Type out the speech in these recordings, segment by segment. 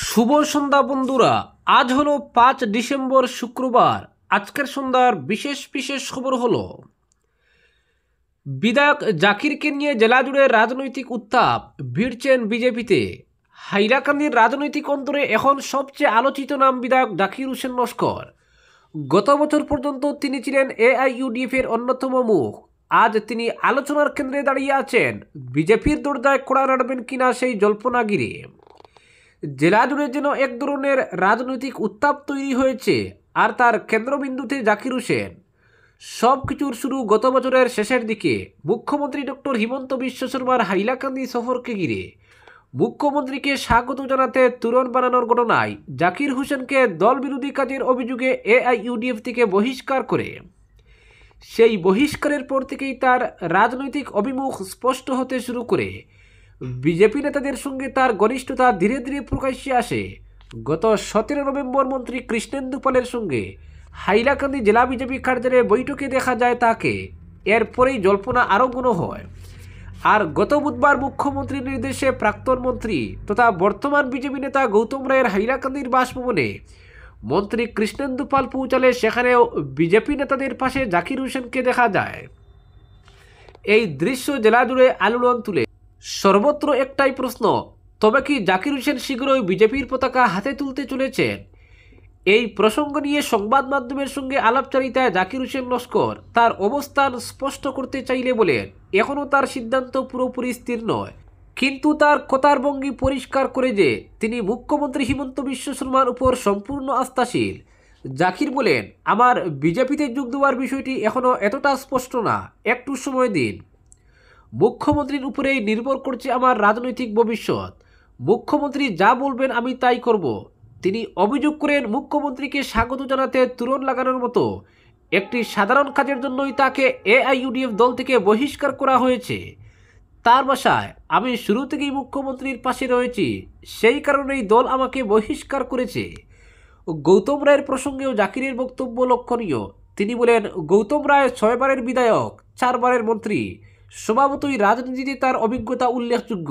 শুভ সন্ধ্যা বন্ধুরা। আজ হলো 5 ডিসেম্বর শুক্রবার। আজকের সন্ধ্যার বিশেষ বিশেষ খবর হলো বিধায়ক জাকিরকে নিয়ে জেলা জুড়ে রাজনৈতিক উত্তাপ, ভিড়ছেন বিজেপিতে। হাইলাকান্দির রাজনৈতিক অন্তরে এখন সবচেয়ে আলোচিত নাম বিধায়ক জাকির হোসেন লস্কর। গত বছর পর্যন্ত তিনি ছিলেন এআইইউডিএফ এর অন্যতম মুখ। আজ তিনি আলোচনার কেন্দ্রে দাঁড়িয়ে আছেন। বিজেপির দরজায় কড়া নাড়বেন কিনা সেই জল্পনা ঘিরে জেলা জুড়ে যেন এক ধরনের রাজনৈতিক উত্তাপ তৈরি হয়েছে, আর তার কেন্দ্রবিন্দুতে জাকির হোসেন। সব কিছুর শুরু গত বছরের শেষের দিকে মুখ্যমন্ত্রী ডক্টর হিমন্ত বিশ্ব শর্মার হাইলাকান্দি সফরকে ঘিরে মুখ্যমন্ত্রীকে স্বাগত জানাতে তোরণ বানানোর ঘটনায় জাকির হোসেনকে দল বিরোধী কাজের অভিযোগে এআইইউডিএফ থেকে বহিষ্কার করে। সেই বহিষ্কারের পর থেকেই তার রাজনৈতিক অভিমুখ স্পষ্ট হতে শুরু করে। বিজেপি নেতাদের সঙ্গে তার ঘনিষ্ঠতা ধীরে ধীরে প্রকাশ্যে আসে। গত 17 নভেম্বর মন্ত্রী কৃষ্ণেন্দু পালের সঙ্গে হাইলাকান্দি জেলা বিজেপি কার্যালয়ে বৈঠকে দেখা যায় তাকে। এরপরেই জল্পনা আরও ঘন হয়। আর গত বুধবার মুখ্যমন্ত্রীর নির্দেশে প্রাক্তন মন্ত্রী তথা বর্তমান বিজেপি নেতা গৌতম রায়ের হাইলাকান্দির বাসভবনে মন্ত্রী কৃষ্ণেন্দু পাল পৌঁছালে সেখানেও বিজেপি নেতাদের পাশে জাকির হোসেনকে দেখা যায়। এই দৃশ্য জেলা জুড়ে আলোড়ন তুলে। সর্বত্র একটাই প্রশ্ন, তবে কি জাকির হোসেন শীঘ্রই বিজেপির পতাকা হাতে তুলতে চলেছেন? এই প্রসঙ্গ নিয়ে সংবাদ মাধ্যমের সঙ্গে আলাপচারিতায় জাকির হোসেন লস্কর তার অবস্থান স্পষ্ট করতে চাইলে বলেন, এখনও তার সিদ্ধান্ত পুরোপুরি স্থির নয়, কিন্তু তার কথার ভঙ্গি পরিষ্কার করে যে তিনি মুখ্যমন্ত্রী হিমন্ত বিশ্ব শর্মার উপর সম্পূর্ণ আস্থাশীল। জাকির বলেন, আমার বিজেপিতে যোগ দেওয়ার বিষয়টি এখনও এতটা স্পষ্ট না, একটু সময় দিন। মুখ্যমন্ত্রীর উপরেই নির্ভর করছে আমার রাজনৈতিক ভবিষ্যৎ। মুখ্যমন্ত্রী যা বলবেন আমি তাই করব। তিনি অভিযোগ করেন, মুখ্যমন্ত্রীকে স্বাগত জানাতে তোরণ লাগানোর মতো একটি সাধারণ কাজের জন্যই তাকে এআইইউডিএফ দল থেকে বহিষ্কার করা হয়েছে। তার ভাষায়, আমি শুরু থেকেই মুখ্যমন্ত্রীর পাশে রয়েছি, সেই কারণেই দল আমাকে বহিষ্কার করেছে। গৌতম রায়ের প্রসঙ্গেও জাকিরের বক্তব্য লক্ষণীয়। তিনি বলেন, গৌতম রায় 6 বারের বিধায়ক, 4 বারের মন্ত্রী, স্বভাবতই রাজনীতিতে তার অভিজ্ঞতা উল্লেখযোগ্য।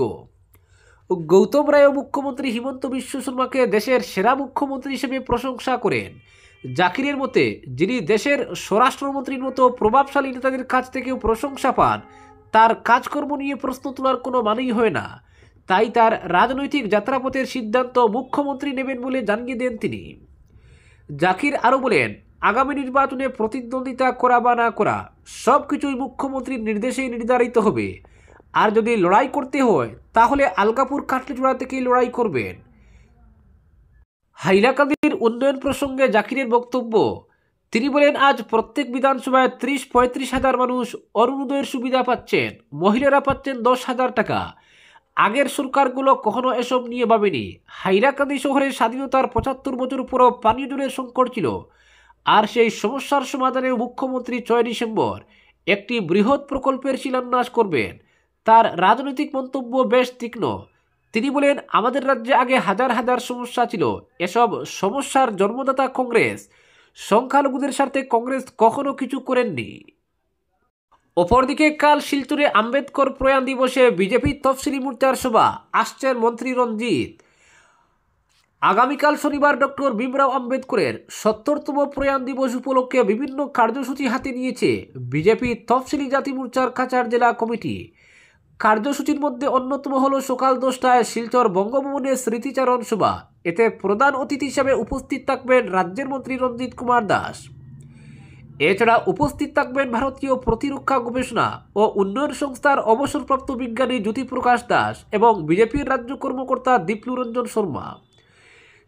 গৌতম রায় মুখ্যমন্ত্রী হিমন্ত বিশ্ব শর্মাকে দেশের সেরা মুখ্যমন্ত্রী হিসেবে প্রশংসা করেন। জাকিরের মতে, যিনি দেশের স্বরাষ্ট্রমন্ত্রীর মতো প্রভাবশালী নেতাদের কাছ থেকেও প্রশংসা পান, তার কাজকর্ম নিয়ে প্রশ্ন তোলার কোনো মানেই হয় না। তাই তার রাজনৈতিক যাত্রাপথের সিদ্ধান্ত মুখ্যমন্ত্রী নেবেন বলে জানিয়ে দেন তিনি। জাকির আরও বলেন, আগামী নির্বাচনে প্রতিদ্বন্দ্বিতা করা বা না করা সব কিছুই মুখ্যমন্ত্রীর নির্দেশেই নির্ধারিত হবে। আর যদি লড়াই করতে হয় তাহলে আলগাপুর কাটলিচূড়া থেকেই লড়াই করবেন। হাইলাকান্দির উন্নয়ন প্রসঙ্গে জাকিরের বক্তব্য, তিনি বলেন, আজ প্রত্যেক বিধানসভায় 30-35 হাজার মানুষ অরুণোদয়ের সুবিধা পাচ্ছেন, মহিলারা পাচ্ছেন 10,000 টাকা। আগের সরকারগুলো কখনো এসব নিয়ে ভাবেনি। হাইলাকান্দি শহরের স্বাধীনতার 75 বছর পরও পানীয় জলের সংকট ছিল, আর সেই সমস্যার সমাধানে মুখ্যমন্ত্রী 6 ডিসেম্বর একটি বৃহৎ প্রকল্পের শিলান্যাস করবেন। তার রাজনৈতিক মন্তব্য বেশ তীক্ষ্ণ। তিনি বলেন, আমাদের রাজ্যে আগে হাজার হাজার সমস্যা ছিল, এসব সমস্যার জন্মদাতা কংগ্রেস। সংখ্যালঘুদের স্বার্থে কংগ্রেস কখনো কিছু করেননি। অপরদিকে কাল শিলচরে আম্বেদকর প্রয়াণ দিবসে বিজেপি তফসিলি মোর্চার সভা, আসছেন মন্ত্রী রঞ্জিত। আগামীকাল শনিবার ডক্টর ভীমরাও আম্বেদকরের 70তম প্রয়াণ দিবস উপলক্ষে বিভিন্ন কার্যসূচি হাতে নিয়েছে বিজেপি তফসিলি জাতি মোর্চার কাছাড় জেলা কমিটি। কার্যসূচির মধ্যে অন্যতম হল সকাল 10টায় শিলচর বঙ্গভবনে স্মৃতিচারণ সভা। এতে প্রধান অতিথি হিসাবে উপস্থিত থাকবেন রাজ্যের মন্ত্রী রঞ্জিত কুমার দাস। এছাড়া উপস্থিত থাকবেন ভারতীয় প্রতিরক্ষা গবেষণা ও উন্নয়ন সংস্থার অবসরপ্রাপ্ত বিজ্ঞানী জ্যোতিপ্রকাশ দাস এবং বিজেপির রাজ্য কর্মকর্তা দীপ্লু রঞ্জন শর্মা।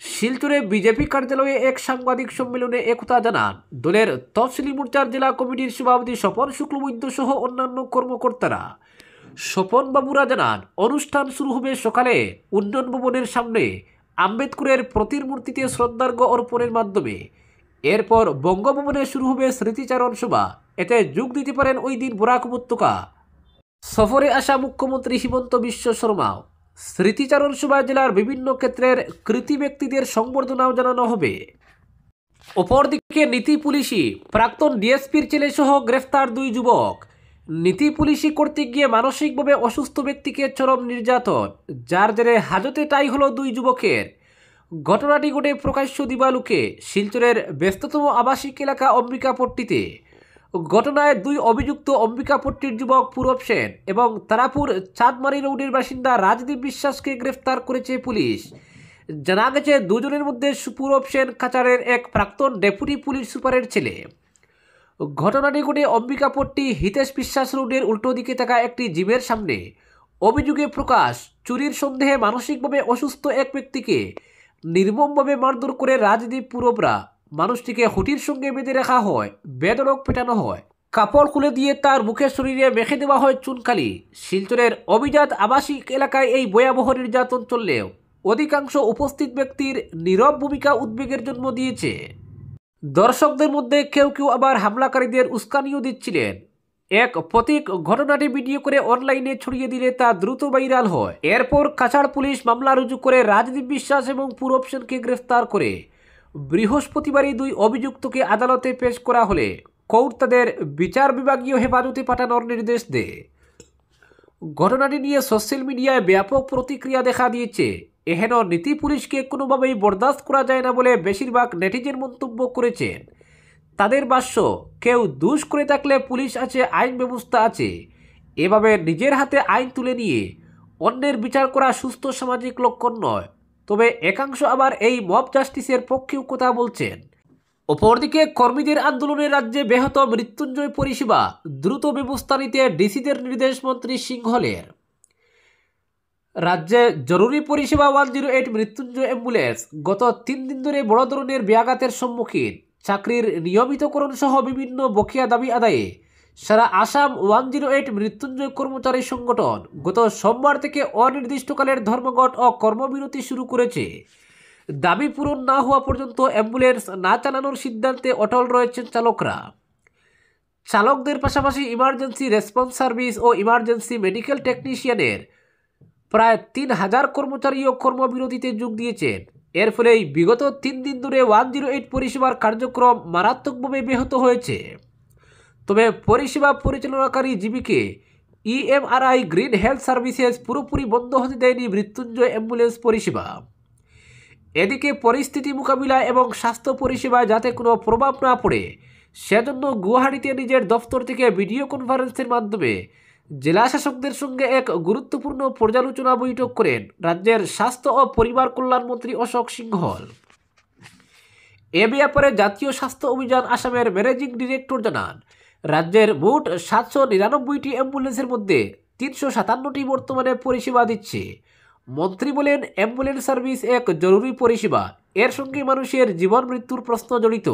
শিলচরে বিজেপি কার্যালয়ে এক সাংবাদিক সম্মেলনে একথা জানান দলের তফসিলি মোর্চার জেলা কমিটির সভাপতি স্বপন শুক্লবৈদ্য সহ অন্যান্য কর্মকর্তারা। স্বপন বাবুরা জানান, অনুষ্ঠান শুরু হবে সকালে উন্নয়ন ভবনের সামনে আম্বেদকরের প্রতিমূর্তিতে শ্রদ্ধার্ঘ্য অর্পণের মাধ্যমে। এরপর বঙ্গভবনে শুরু হবে স্মৃতিচারণ সভা। এতে যোগ দিতে পারেন ওই দিন বরাক উপত্যকা সফরে আসা মুখ্যমন্ত্রী হিমন্ত বিশ্ব শর্মাও। স্মৃতিচারণ সভায় জেলার বিভিন্ন ক্ষেত্রের কৃতি ব্যক্তিদের সংবর্ধনাও জানানো হবে। অপরদিকে নীতি পুলিশি, প্রাক্তন ডিএসপির ছেলে সহ গ্রেফতার 2 যুবক। নীতি পুলিশি করতে গিয়ে মানসিকভাবে অসুস্থ ব্যক্তিকে চরম নির্যাতন, যার জেরে হাজতে টাই হলো 2 যুবকের। ঘটনাটি ঘটে প্রকাশ্য দিবালোকে শিলচরের ব্যস্ততম আবাসিক এলাকা অম্বিকাপট্টিতে। ঘটনায় দুই অভিযুক্ত অম্বিকাপট্টির যুবক পূরব সেন এবং তারাপুর চাঁদমারি রোডের বাসিন্দা রাজদীপ বিশ্বাসকে গ্রেফতার করেছে পুলিশ। জানা গেছে দুজনের মধ্যে পূরব সেন কাছাড়ের এক প্রাক্তন ডেপুটি পুলিশ সুপারের ছেলে। ঘটনাটি ঘটে অম্বিকাপট্টি হিতেশ বিশ্বাস রোডের উল্টো দিকে থাকা একটি জিমের সামনে। অভিযোগে প্রকাশ, চুরির সন্দেহে মানসিকভাবে অসুস্থ এক ব্যক্তিকে নির্মমভাবে মারধর করে রাজদীপ পূরবরা মানুষটিকে হুটির সঙ্গে বেঁধে রাখা হয়, বেধড়ক পেটানো হয়, কাপড় খুলে দিয়ে তার মুখের শরীরে মেখে দেওয়া হয় চুনকালি। শিলচরের অভিজাত আবাসিক এলাকায় এই ভয়াবহ নির্যাতন চললেও অধিকাংশ উপস্থিত ব্যক্তির নীরব ভূমিকা উদ্বেগের জন্ম দিয়েছে। দর্শকদের মধ্যে কেউ কেউ আবার হামলাকারীদের উস্কানিও দিচ্ছিলেন। এক প্রতীক ঘটনাটি ভিডিও করে অনলাইনে ছড়িয়ে দিলে তা দ্রুত ভাইরাল হয়। এরপর কাছাড় পুলিশ মামলা রুজু করে রাজদীপ বিশ্বাস এবং পূরব সেনকে গ্রেফতার করে বৃহস্পতিবারই দুই অভিযুক্তকে আদালতে পেশ করা হলে কোর্ট তাদের বিচার বিভাগীয় হেফাজতে পাঠানোর নির্দেশ দেয়। ঘটনাটি নিয়ে সোশ্যাল মিডিয়ায় ব্যাপক প্রতিক্রিয়া দেখা দিয়েছে। এহেন নীতি পুলিশকে কোনোভাবেই বরদাস্ত করা যায় না বলে বেশিরভাগ নেটিজেন মন্তব্য করেছেন। তাদের ভাষ্য, কেউ দোষ করে থাকলে পুলিশ আছে, আইন ব্যবস্থা আছে। এভাবে নিজের হাতে আইন তুলে নিয়ে অন্যের বিচার করা সুস্থ সামাজিক লক্ষণ নয়। তবে একাংশ আবার এই মব জাস্টিসের পক্ষেও কথা বলছেন। অপরদিকে কর্মীদের আন্দোলনে রাজ্যে ব্যাহত মৃত্যুঞ্জয় পরিষেবা দ্রুত ব্যবস্থা নিতে ডিসিদের নির্দেশ মন্ত্রী সিংহলের। রাজ্যে জরুরি পরিষেবা 108 মৃত্যুঞ্জয় অ্যাম্বুলেন্স গত 3 দিন ধরে বড় ধরনের ব্যাঘাতের সম্মুখীন। চাকরির নিয়মিতকরণ সহ বিভিন্ন বকেয়া দাবি আদায়ে সারা আসাম 108 মৃত্যুঞ্জয় কর্মচারী সংগঠন গত সোমবার থেকে অনির্দিষ্টকালের ধর্মঘট ও কর্মবিরতি শুরু করেছে। দাবি পূরণ না হওয়া পর্যন্ত অ্যাম্বুলেন্স না চালানোর সিদ্ধান্তে অটল রয়েছেন চালকরা। চালকদের পাশাপাশি ইমার্জেন্সি রেসপন্স সার্ভিস ও ইমার্জেন্সি মেডিকেল টেকনিশিয়ানের প্রায় 3000 কর্মচারীও কর্মবিরতিতে যোগ দিয়েছেন। এর ফলেই বিগত 3 দিন ধরে 108 পরিষেবার কার্যক্রম মারাত্মকভাবে ব্যাহত হয়েছে। তবে পরিষেবা পরিচালনাকারী জীবিকে ইএমআরআই গ্রিন হেলথ সার্ভিসেস পুরোপুরি বন্ধ হতে দেয়নি মৃত্যুঞ্জয় অ্যাম্বুলেন্স পরিষেবা। এদিকে পরিস্থিতি মোকাবিলা এবং স্বাস্থ্য পরিষেবায় যাতে কোনো প্রভাব না পড়ে সেজন্য গুয়াহাটিতে নিজের দফতর থেকে ভিডিও কনফারেন্সের মাধ্যমে জেলা শাসকদের সঙ্গে এক গুরুত্বপূর্ণ পর্যালোচনা বৈঠক করেন রাজ্যের স্বাস্থ্য ও পরিবার কল্যাণ মন্ত্রী অশোক সিংহল। এ ব্যাপারে জাতীয় স্বাস্থ্য অভিযান আসামের ম্যানেজিং ডিরেক্টর জানান, রাজ্যের মোট 799টি অ্যাম্বুলেন্সের মধ্যে 357টি বর্তমানে পরিষেবা দিচ্ছে। মন্ত্রী বলেন, অ্যাম্বুলেন্স সার্ভিস এক জরুরি পরিষেবা, এর সঙ্গে মানুষের জীবন মৃত্যুর প্রশ্ন জড়িত।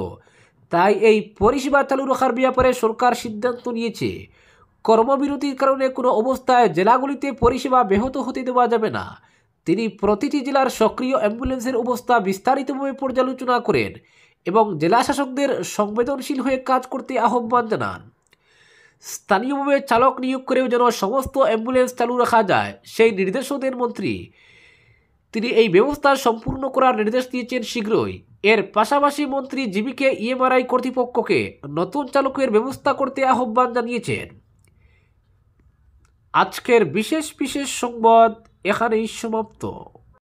তাই এই পরিষেবা চালু রাখার ব্যাপারে সরকার সিদ্ধান্ত নিয়েছে। কর্মবিরতির কারণে কোনো অবস্থায় জেলাগুলিতে পরিষেবা ব্যাহত হতে দেওয়া যাবে না। তিনি প্রতিটি জেলার সক্রিয় অ্যাম্বুলেন্সের অবস্থা বিস্তারিতভাবে পর্যালোচনা করেন এবং জেলা শাসকদের সংবেদনশীল হয়ে কাজ করতে আহ্বান জানান। স্থানীয়ভাবে চালক নিয়োগ করেও যেন সমস্ত অ্যাম্বুলেন্স চালু রাখা যায় সেই নির্দেশও দেন মন্ত্রী। তিনি এই ব্যবস্থা সম্পূর্ণ করার নির্দেশ দিয়েছেন শীঘ্রই। এর পাশাপাশি মন্ত্রী জীবিকে ইএমআরআই কর্তৃপক্ষকে নতুন চালকের ব্যবস্থা করতে আহ্বান জানিয়েছেন। আজকের বিশেষ সংবাদ এখানেই সমাপ্ত।